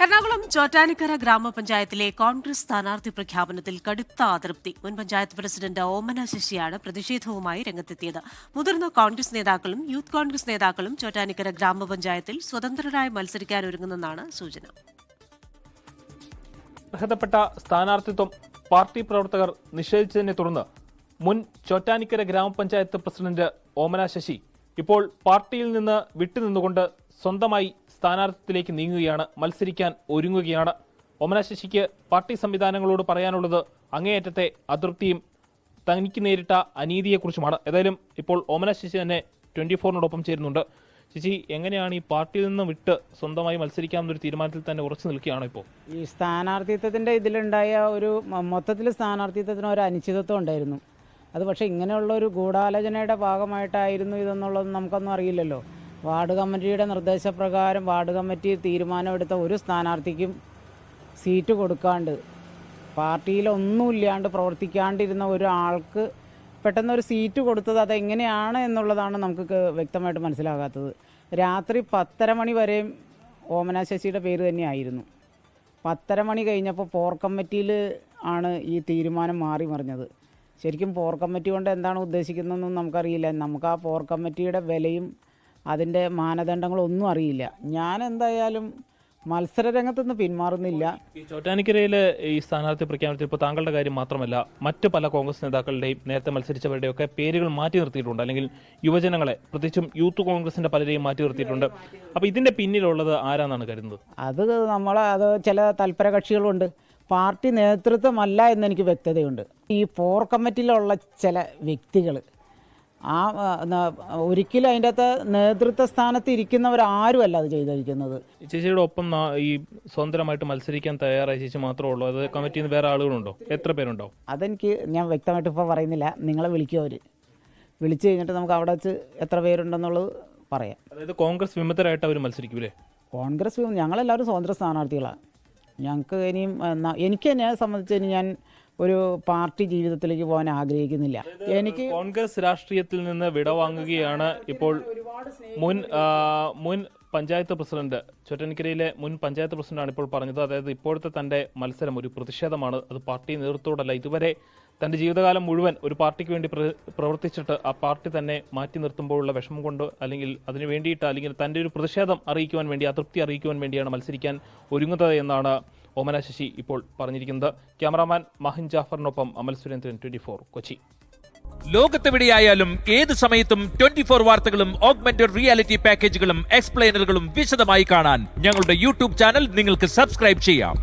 എറണാകുളം ചോറ്റാനിക്കര ഗ്രാമപഞ്ചായത്തിലെ കോൺഗ്രസ് സ്ഥാനാർത്ഥി പ്രഖ്യാപനത്തിൽ കടുത്ത അതൃപ്തി. മുൻ പഞ്ചായത്ത് പ്രസിഡന്റ് ഓമന ശശിയാണ് പ്രതിഷേധവുമായി രംഗത്തെത്തിയത്. മുതിർന്ന കോൺഗ്രസ് നേതാക്കളും യൂത്ത് കോൺഗ്രസ് നേതാക്കളും ചോറ്റാനിക്കര ഗ്രാമപഞ്ചായത്തിൽ സ്വതന്ത്രരായി മത്സരിക്കാനൊരുങ്ങുന്നെന്നാണ് സൂചന. അർഹതപ്പെട്ട സ്ഥാനാർത്ഥിത്വം പാർട്ടി പ്രവർത്തകർ നിഷേധിച്ചതിനെ തുടർന്ന് മുൻ ചോറ്റാനിക്കര ഗ്രാമപഞ്ചായത്ത് പ്രസിഡന്റ് ഓമന ശശി ഇപ്പോൾ പാർട്ടിയിൽ നിന്ന് വിട്ടുനിന്നുകൊണ്ട് സ്വന്തമായി സ്ഥാനാർത്ഥിത്വത്തിലേക്ക് നീങ്ങുകയാണ്, മത്സരിക്കാൻ ഒരുങ്ങുകയാണ്. ഓമന ശശിക്ക് പാർട്ടി സംവിധാനങ്ങളോട് പറയാനുള്ളത് അങ്ങേയറ്റത്തെ അതൃപ്തിയും തനിക്ക് നേരിട്ട അനീതിയെക്കുറിച്ചുമാണ്. ഏതായാലും ഇപ്പോൾ ഓമന ശശി തന്നെ 24-നോടൊപ്പം ചേരുന്നുണ്ട്. ശശി, എങ്ങനെയാണ് ഈ പാർട്ടിയിൽ നിന്ന് വിട്ട് സ്വന്തമായി മത്സരിക്കാമെന്നൊരു തീരുമാനത്തിൽ തന്നെ ഉറച്ചു നിൽക്കുകയാണോ ഇപ്പോൾ? ഈ സ്ഥാനാർത്ഥിത്വത്തിൻ്റെ ഇതിലുണ്ടായ ഒരു മൊത്തത്തിൽ സ്ഥാനാർത്ഥിത്വത്തിന് ഒരു അനിശ്ചിതത്വം ഉണ്ടായിരുന്നു. അത് പക്ഷേ ഇങ്ങനെയുള്ള ഒരു ഗൂഢാലോചനയുടെ ഭാഗമായിട്ടായിരുന്നു ഇതെന്നുള്ളത് നമുക്കൊന്നും അറിയില്ലല്ലോ. വാർഡ് കമ്മിറ്റിയുടെ നിർദ്ദേശപ്രകാരം വാർഡ് കമ്മിറ്റി തീരുമാനമെടുത്ത ഒരു സ്ഥാനാർത്ഥിക്കും സീറ്റ് കൊടുക്കാണ്ട് പാർട്ടിയിലൊന്നുമില്ലാണ്ട് പ്രവർത്തിക്കാണ്ടിരുന്ന ഒരാൾക്ക് പെട്ടെന്നൊരു സീറ്റ് കൊടുത്തത് അതെങ്ങനെയാണ് എന്നുള്ളതാണ് നമുക്ക് വ്യക്തമായിട്ട് മനസ്സിലാകാത്തത്. രാത്രി 10:30 മണി വരെയും ഓമന ശശിയുടെ പേര് തന്നെയായിരുന്നു. 10:30 മണി കഴിഞ്ഞപ്പോൾ പോർ കമ്മിറ്റിയിൽ ആണ് ഈ തീരുമാനം മാറി മറിഞ്ഞത്. ശരിക്കും പോർ കമ്മിറ്റി കൊണ്ട് എന്താണ് ഉദ്ദേശിക്കുന്നതെന്നും നമുക്കറിയില്ല. നമുക്ക് ആ പോർ കമ്മിറ്റിയുടെ വിലയും അതിൻ്റെ മാനദണ്ഡങ്ങളൊന്നും അറിയില്ല. ഞാൻ എന്തായാലും മത്സരരംഗത്തുനിന്ന് പിന്മാറുന്നില്ല. ഈ ചോറ്റാനിക്കരയിലെ ഈ സ്ഥാനാർത്ഥി പ്രഖ്യാപനത്തിൽ ഇപ്പോൾ താങ്കളുടെ കാര്യം മാത്രമല്ല, മറ്റ് പല കോൺഗ്രസ് നേതാക്കളുടെയും നേരത്തെ മത്സരിച്ചവരുടെയൊക്കെ പേരുകൾ മാറ്റി നിർത്തിയിട്ടുണ്ട്, അല്ലെങ്കിൽ യുവജനങ്ങളെ പ്രത്യേകിച്ചും യൂത്ത് കോൺഗ്രസിന്റെ പലരെയും മാറ്റി നിർത്തിയിട്ടുണ്ട്. അപ്പോൾ ഇതിന്റെ പിന്നിലുള്ളത് ആരാന്നാണ് കരുതുന്നത്? അത് ചില തൽപര കക്ഷികളുണ്ട്. പാർട്ടി നേതൃത്വമല്ല എന്നെനിക്ക് വ്യക്തതയുണ്ട്. ഈ പോർ കമ്മിറ്റിയിലുള്ള ചില വ്യക്തികൾ ഒരിക്കലും അതിൻ്റെ അകത്ത് നേതൃത്വ സ്ഥാനത്ത് ഇരിക്കുന്നവരാരുമല്ല അത് ചെയ്തിരിക്കുന്നത്. ചേച്ചിയുടെ ഒപ്പം ഈ സ്വതന്ത്രമായിട്ട് മത്സരിക്കാൻ തയ്യാറായ ചേച്ചി മാത്രമേ ഉള്ളൂ? അത് കമ്മിറ്റിയിൽ നിന്ന് വേറെ ആളുകളുണ്ടോ? എത്ര പേരുണ്ടാവും? ഞാൻ വ്യക്തമായിട്ട് ഇപ്പോൾ പറയുന്നില്ല. നിങ്ങളെ വിളിക്കും, അവർ വിളിച്ചു കഴിഞ്ഞിട്ട് നമുക്ക് അവിടെ വെച്ച് എത്ര പേരുണ്ടെന്നുള്ളത് പറയാം. അതായത് കോൺഗ്രസ് വിമതരായിട്ട് അവർ മത്സരിക്കൂലേ? ഞങ്ങളെല്ലാവരും സ്വതന്ത്ര സ്ഥാനാർത്ഥികളാണ്. ഞങ്ങൾക്ക് എനിക്ക് എന്നെ സംബന്ധിച്ച് ഞാൻ ഒരു പാർട്ടി ജീവിതത്തിലേക്ക് പോകാൻ ആഗ്രഹിക്കുന്നില്ല. എനിക്ക് കോൺഗ്രസ് രാഷ്ട്രീയത്തിൽ നിന്ന് വിടവാങ്ങുകയാണ് ഇപ്പോൾ മുൻ പഞ്ചായത്ത് പ്രസിഡന്റ്, ചോറ്റാനിക്കരയിലെ മുൻ പഞ്ചായത്ത് പ്രസിഡന്റാണ് ഇപ്പോൾ പറഞ്ഞത്. അതായത് ഇപ്പോഴത്തെ തന്റെ മത്സരം ഒരു പ്രതിഷേധമാണ്, അത് പാർട്ടി നേതൃത്വത്തോടല്ല. ഇതുവരെ തന്റെ ജീവിതകാലം മുഴുവൻ ഒരു പാർട്ടിക്ക് വേണ്ടി പ്രവർത്തിച്ചിട്ട് ആ പാർട്ടി തന്നെ മാറ്റി നിർത്തുമ്പോഴുള്ള വിഷമം കൊണ്ട്, അല്ലെങ്കിൽ അതിനു വേണ്ടിയിട്ട്, അല്ലെങ്കിൽ തന്റെ ഒരു പ്രതിഷേധം അറിയിക്കുവാൻ വേണ്ടി, അതൃപ്തി അറിയിക്കുവാൻ വേണ്ടിയാണ് മത്സരിക്കാൻ ഒരുങ്ങുന്നത് എന്നാണ് ഓമന ശശി ഇപ്പോൾ പറഞ്ഞിരിക്കുന്നത്. ക്യാമറാമാൻ മഹിൻ ജാഫറിനൊപ്പം അമൽ സുരേന്ദ്രൻ, 24 കൊച്ചി. ലോകത്തെവിടെയായാലും ഏത് സമയത്തും 24 വാർത്തകളും ഓഗ്മെന്റഡ് റിയാലിറ്റി പാക്കേജുകളും എക്സ്പ്ലെയിനറുകളും വിശദമായി കാണാൻ ഞങ്ങളുടെ യൂട്യൂബ് ചാനൽ നിങ്ങൾക്ക് സബ്സ്ക്രൈബ് ചെയ്യാം.